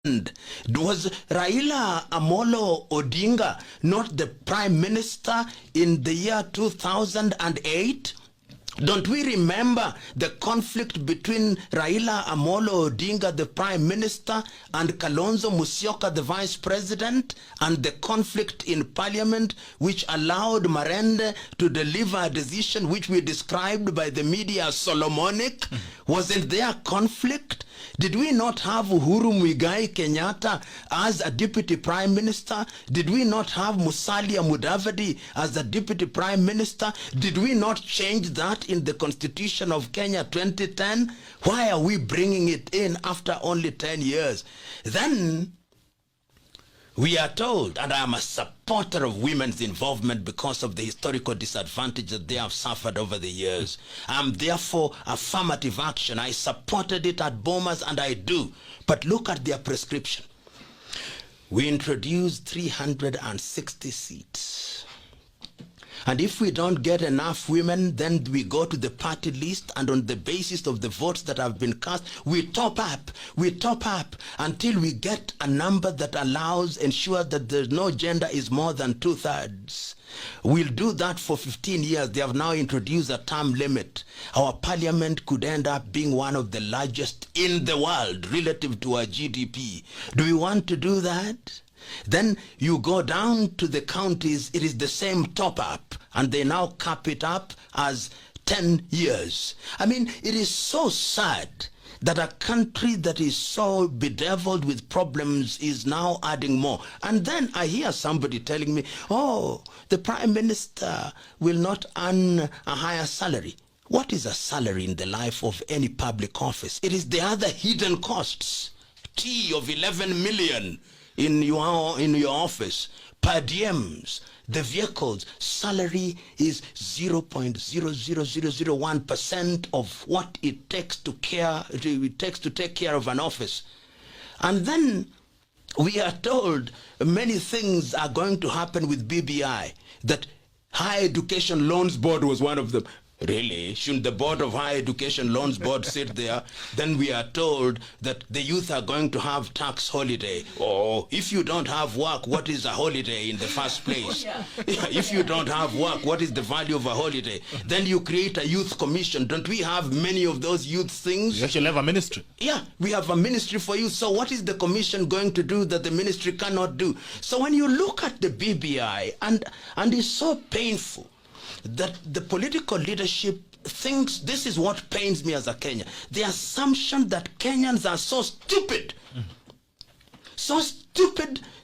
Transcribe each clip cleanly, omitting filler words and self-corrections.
Was Raila Amolo Odinga not the prime minister in the year 2008? Don't we remember the conflict between Raila Amolo Odinga, the prime minister, and Kalonzo Musyoka, the vice president, and the conflict in parliament which allowed Marende to deliver a decision which we described by the media as Solomonic? Wasn't there conflict? Did we not have Uhuru Muigai Kenyatta as a deputy prime minister? Did we not have Musalia Mudavadi as a deputy prime minister? Did we not change that in the Constitution of Kenya 2010? Why are we bringing it in after only 10 years? Then we are told, and I am a supporter of women's involvement because of the historical disadvantage that they have suffered over the years. I'm therefore affirmative action. I supported it at Bomas and I do. But look at their prescription. We introduced 360 seats. And if we don't get enough women, then we go to the party list, and on the basis of the votes that have been cast, we top up until we get a number that ensures that there's no gender is more than 2/3. We'll do that for 15 years. They have now introduced a term limit. Our parliament could end up being one of the largest in the world relative to our GDP. Do we want to do that? Then you go down to the counties, it is the same top up, and they now cap it up as 10 years. I mean, it is so sad that a country that is so bedeviled with problems is now adding more. And then I hear somebody telling me, oh, the prime minister will not earn a higher salary. What is a salary in the life of any public office? It is the other hidden costs. Tea of 11 million in your office, per diems, the vehicles. Salary is 0.00001% of what it takes to take care of an office. And then we are told many things are going to happen with BBI, that Higher Education Loans Board was one of them. Really? Shouldn't the Board of Higher Education Loans Board sit there? Then we are told that the youth are going to have tax holiday. Oh, if you don't have work, what is a holiday in the first place? If you don't have work, what is the value of a holiday? Then you create a youth commission. Don't we have many of those youth things? You actually have a ministry. Yeah, we have a ministry for youth. So what is the commission going to do that the ministry cannot do? So when you look at the BBI, and it's so painful that the political leadership thinks, this is what pains me as a Kenyan, the assumption that Kenyans are so stupid,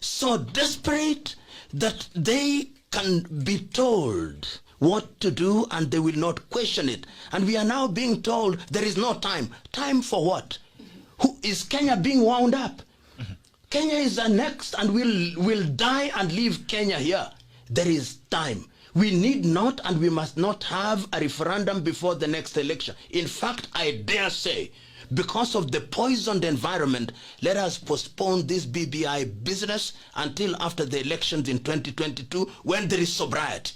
so desperate, that they can be told what to do and they will not question it. And we are now being told there is no time. Time for what? Who is Kenya being wound up? Kenya is the next, and we'll die and leave Kenya here. There is time. We need not and we must not have a referendum before the next election. In fact, I dare say, because of the poisoned environment, let us postpone this BBI business until after the elections in 2022, when there is sobriety.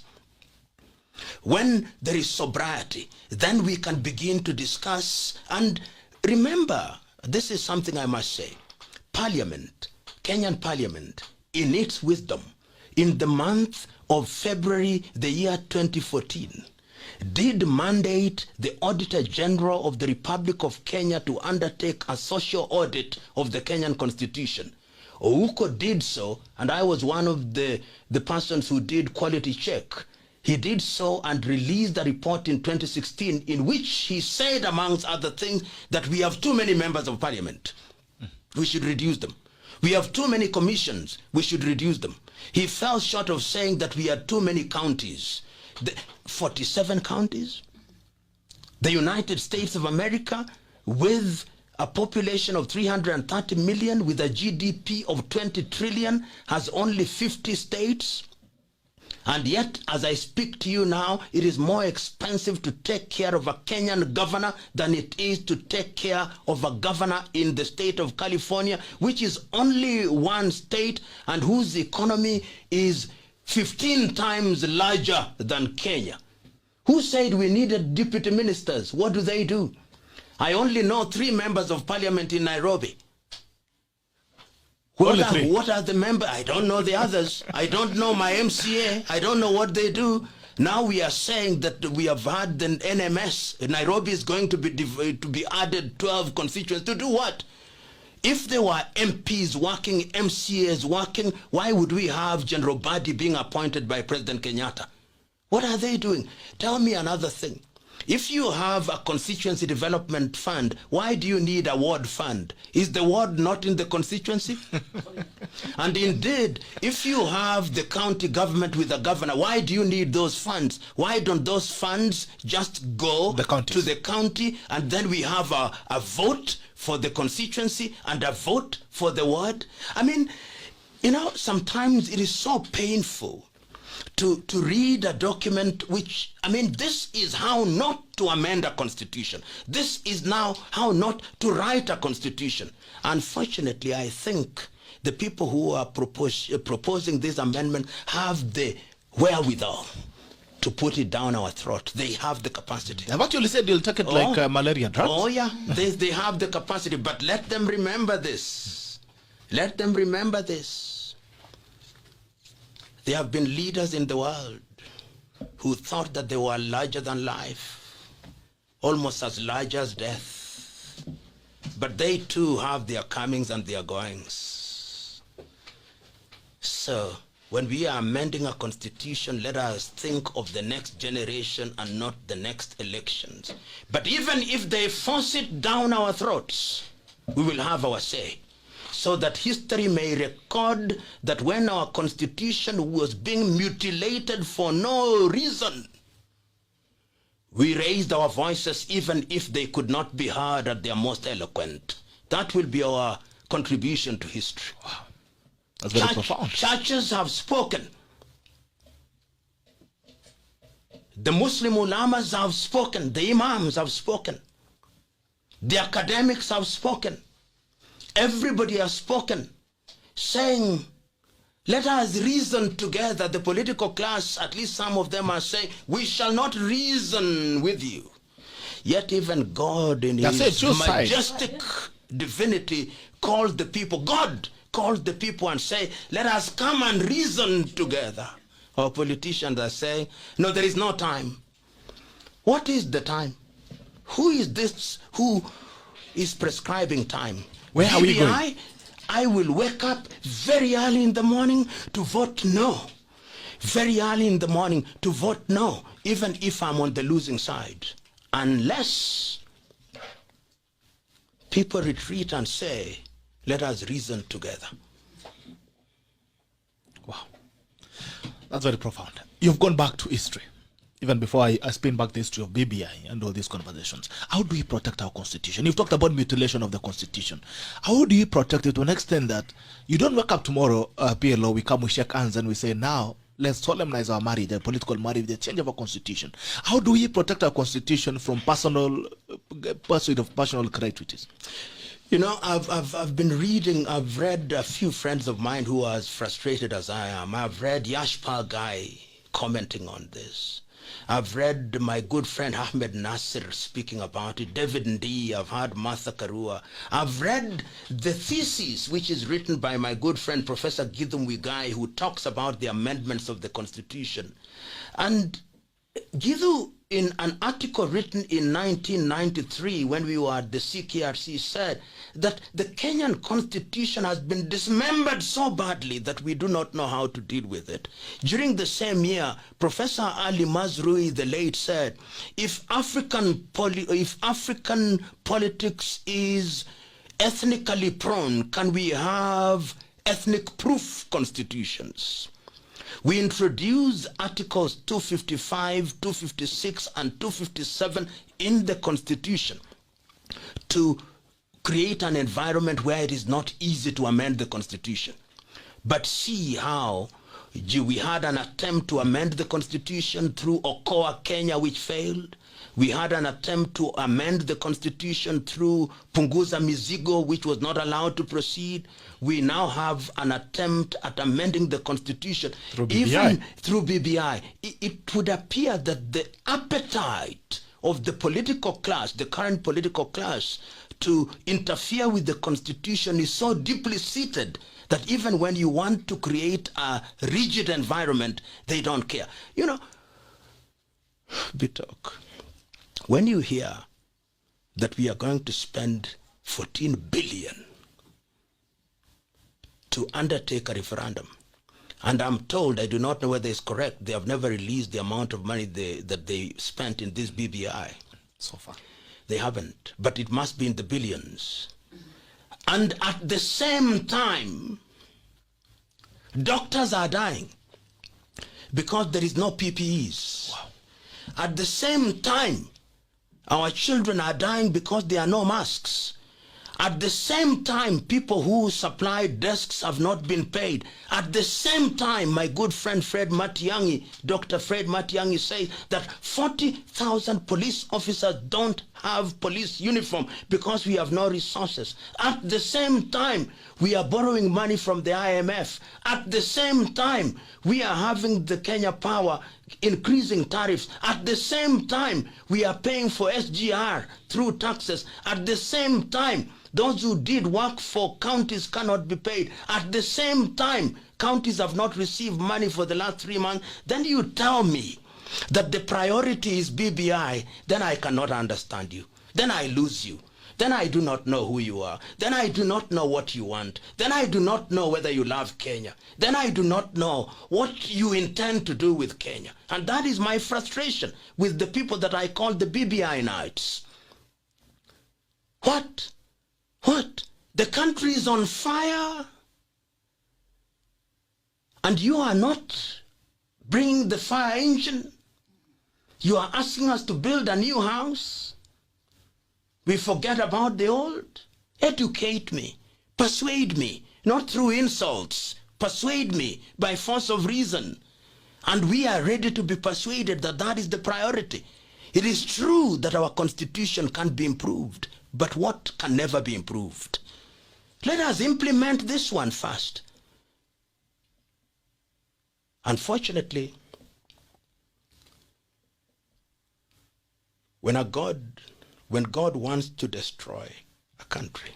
When there is sobriety, then we can begin to discuss. And remember, this is something I must say. Parliament, Kenyan Parliament, in its wisdom, in the month of February, the year 2014, did mandate the Auditor General of the Republic of Kenya to undertake a social audit of the Kenyan Constitution. Ouko did so, and I was one of the persons who did quality check. He did so and released a report in 2016 in which he said, amongst other things, that we have too many members of parliament. We should reduce them. We have too many commissions. We should reduce them. He fell short of saying that we had too many counties. 47 counties? The United States of America, with a population of 330 million, with a GDP of 20 trillion, has only 50 states. And yet, as I speak to you now, it is more expensive to take care of a Kenyan governor than it is to take care of a governor in the state of California, which is only one state and whose economy is 15 times larger than Kenya. Who said we needed deputy ministers? What do? I only know 3 members of parliament in Nairobi. What are the members? I don't know the others. I don't know my MCA. I don't know what they do. Now we are saying that we have had the NMS. Nairobi is going to be added 12 constituents. To do what? If there were MPs working, MCAs working, why would we have General Badi being appointed by President Kenyatta? What are they doing? Tell me another thing. If you have a constituency development fund, why do you need a ward fund? Is the ward not in the constituency? And indeed, if you have the county government with a governor, why do you need those funds? Why don't those funds just go to the county, and then we have a vote for the constituency and a vote for the ward? I mean, you know, sometimes it is so painful to read a document which, I mean, this is how not to amend a constitution. This is now how not to write a constitution. Unfortunately, I think the people who are proposing this amendment have the wherewithal to put it down our throat. They have the capacity. I've actually said you'll take it like malaria drugs. Oh yeah, they have the capacity, but let them remember this. Let them remember this. There have been leaders in the world who thought that they were larger than life, almost as large as death. But they too have their comings and their goings. So when we are amending a constitution, let us think of the next generation and not the next elections. But even if they force it down our throats, we will have our say, so that history may record that when our constitution was being mutilated for no reason, we raised our voices even if they could not be heard at their most eloquent. That will be our contribution to history. Wow. That's very profound. Churches have spoken. The Muslim ulamas have spoken. The imams have spoken. The academics have spoken. Everybody has spoken, saying, let us reason together. The political class, at least some of them are saying, we shall not reason with you. Yet even God in his majestic divinity called the people, God called the people and say, let us come and reason together. Our politicians are saying, no, there is no time. What is the time? Who is this who is prescribing time? Where are we going? I will wake up very early in the morning to vote no. Very early in the morning to vote no, even if I'm on the losing side. Unless people retreat and say, let us reason together. Wow. That's very profound. You've gone back to history. Even before I spin back the history of BBI and all these conversations, how do we protect our constitution? You've talked about mutilation of the constitution. How do you protect it to an extent that you don't wake up tomorrow, PLO, we come, we shake hands and we say, now let's solemnize our marriage, the political marriage, the change of our constitution. How do we protect our constitution from personal pursuit of personal gratuities? You know, I've been reading, I've read a few friends of mine who are as frustrated as I am. I've read Yashpal Gai commenting on this. I've read my good friend Ahmed Nasir speaking about it, David Ndii, I've heard Martha Karua. I've read the thesis which is written by my good friend Professor Githum Wigai, who talks about the amendments of the Constitution. And Githu, in an article written in 1993 when we were at the CKRC, said that the Kenyan Constitution has been dismembered so badly that we do not know how to deal with it. During the same year, Professor Ali Mazrui, the late, said, if African politics is ethnically prone, can we have ethnic-proof constitutions? We introduced Articles 255, 256, and 257 in the Constitution to create an environment where it is not easy to amend the Constitution. But see how we had an attempt to amend the Constitution through Okoa, Kenya, which failed. We had an attempt to amend the Constitution through Punguza Mizigo, which was not allowed to proceed. We now have an attempt at amending the Constitution through BBI. Even through BBI. It would appear that the appetite of the political class, the current political class, to interfere with the constitution is so deeply seated that even when you want to create a rigid environment, they don't care. You know, Bitok, when you hear that we are going to spend 14 billion to undertake a referendum, and I'm told, I do not know whether it's correct, they have never released the amount of money that they spent in this BBI. So far. They haven't, but it must be in the billions. And at the same time, doctors are dying because there is no PPEs. Wow. At the same time, our children are dying because there are no masks. At the same time, people who supply desks have not been paid. At the same time, my good friend Fred Matiang'i, Dr. Fred Matiang'i, says that 40,000 police officers don't have police uniform because we have no resources. At the same time, we are borrowing money from the IMF. At the same time, we are having the Kenya Power increasing tariffs. At the same time, we are paying for SGR through taxes. At the same time, those who did work for counties cannot be paid. At the same time, counties have not received money for the last 3 months. Then you tell me that the priority is BBI, then I cannot understand you. Then I lose you. Then I do not know who you are. Then I do not know what you want. Then I do not know whether you love Kenya. Then I do not know what you intend to do with Kenya. And that is my frustration with the people that I call the BBI Knights. What? The country is on fire, and you are not bringing the fire engine. You are asking us to build a new house. We forget about the old. Educate me, persuade me, not through insults. Persuade me by force of reason. And we are ready to be persuaded that that is the priority. It is true that our constitution can be improved, but what can never be improved? Let us implement this one first. Unfortunately, when God wants to destroy a country,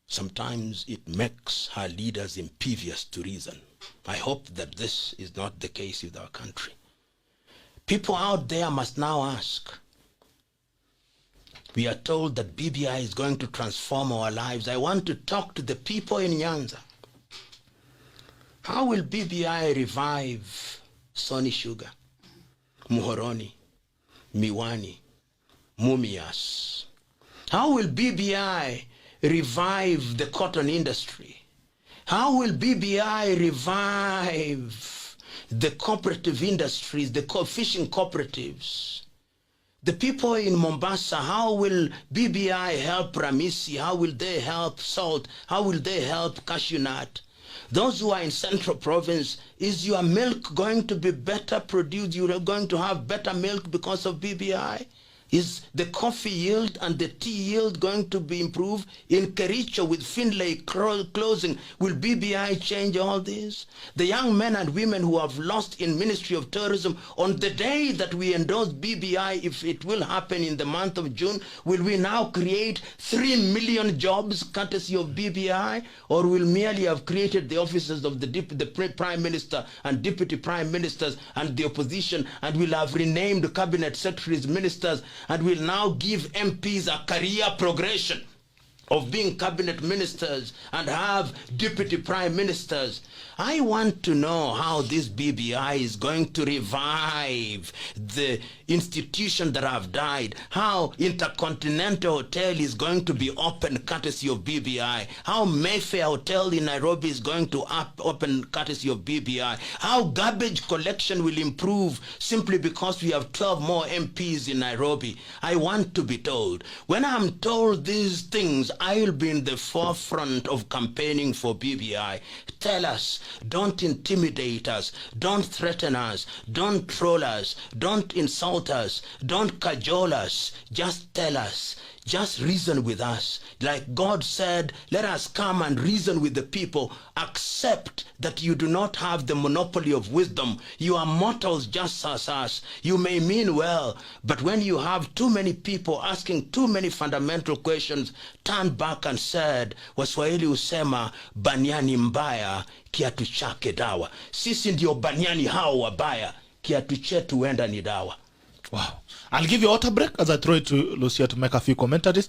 sometimes it makes her leaders impervious to reason. I hope that this is not the case with our country. People out there must now ask, we are told that BBI is going to transform our lives. I want to talk to the people in Nyanza. How will BBI revive Sony Sugar, Muhoroni, Miwani, Mumias? How will BBI revive the cotton industry? How will BBI revive the cooperative industries, the fishing cooperatives? The people in Mombasa, how will BBI help Ramisi? How will they help Salt? How will they help Cashew Nut? Those who are in Central Province, is your milk going to be better produced? You are going to have better milk because of BBI? Is the coffee yield and the tea yield going to be improved? In Kericho with Finlay closing, will BBI change all this? The young men and women who have lost in Ministry of Tourism, on the day that we endorse BBI, if it will happen in the month of June, will we now create 3 million jobs courtesy of BBI? Or will merely have created the offices of the Prime Minister and Deputy Prime Ministers and the opposition, and will have renamed Cabinet Secretaries, Ministers, and will now give MPs a career progression of being cabinet ministers and have deputy prime ministers? I want to know how this BBI is going to revive the institution that have died, how Intercontinental Hotel is going to be open courtesy of BBI, how Mayfair Hotel in Nairobi is going to open courtesy of BBI, how garbage collection will improve simply because we have 12 more MPs in Nairobi. I want to be told. When I'm told these things, I'll be in the forefront of campaigning for BBI. Tell us, don't intimidate us, don't threaten us, don't troll us, don't insult us, don't cajole us. Just tell us, just reason with us. Like God said, let us come and reason with the people. Accept that you do not have the monopoly of wisdom. You are mortals just as us. You may mean well, but when you have too many people asking too many fundamental questions, turn back and said, Waswahili husema, baniani mbaya, kiatu chake dawa. Sisi ndio baniani hao wabaya, kiatu chetu huenda ni dawa. Wow. I'll give you a water break as I throw it to Lucia to make a few commentaries.